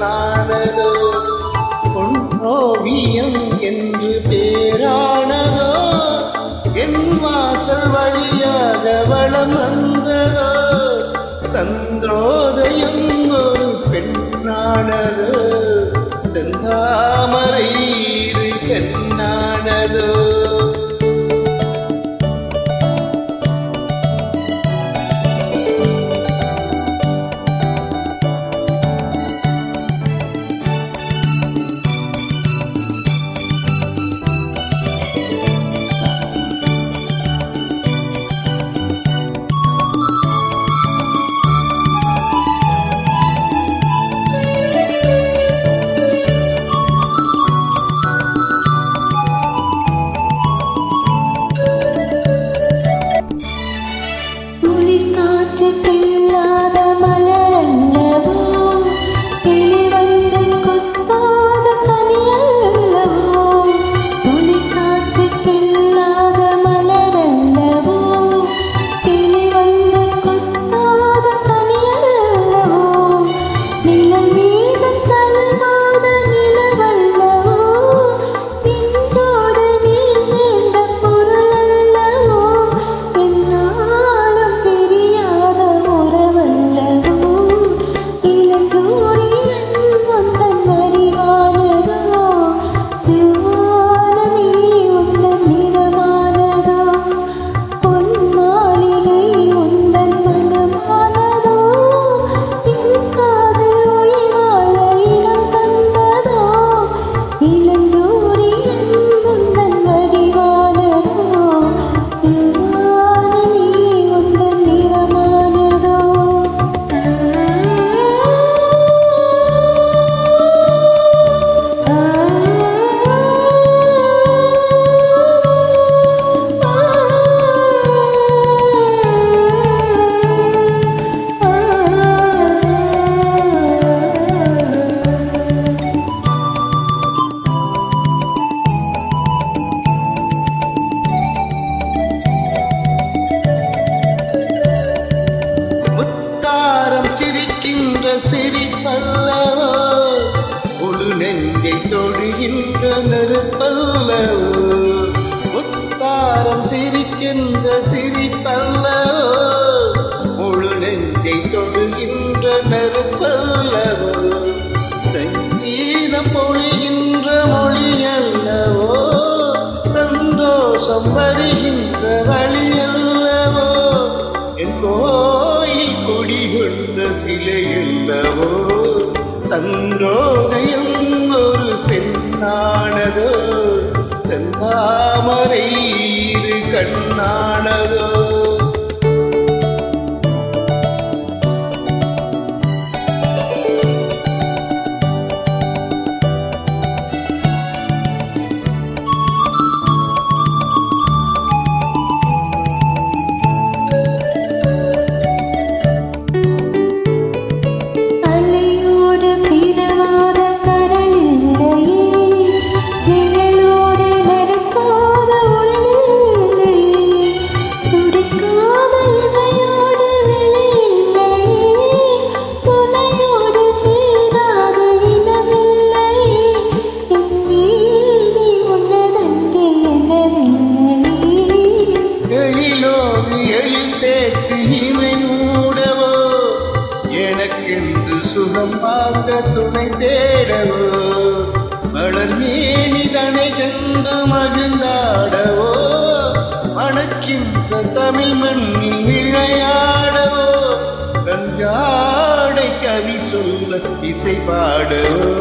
கண்ணானதோ பொன் ஓவியம் என்று பேரானதோ என் வாசல் வழியாக வளம் வந்ததோ சந்திரோதயம் ஒரு பெண்ணானதோ செந்தாமரை இரு கண்ணானதோ சிரிப்பல்லவோ முழு நெஞ்சை தொடுகின்ற நெருப்பல்லவோ முத்தாரம் சிரிக்கின்ற சிரிப்பல்லவோ முழு நெஞ்சை தொடுகின்ற நெருப்பல்லவோ சங்கீதம் பொழிகின்ற மொழியல்லவோ சந்தோஷம் வருகின்ற வழியல்லவோ என் கோயில் குடிகொண்ட சிலையல்லவோ சந்திரோதயம் ஒரு பெண்ணானதோ செந்தாமரை இரு கண்ணானதோ எனக்கென்று சுகம் பார்க்க துணை தேடவோ மலர் மேனிதனை கண்டு மகிழ்ந்தாடவோ மணக்கின்ற தமிழ் மண்ணில் விளையாடவோ கஞ்சாடை கவி சொல்ல இசை பாடவோ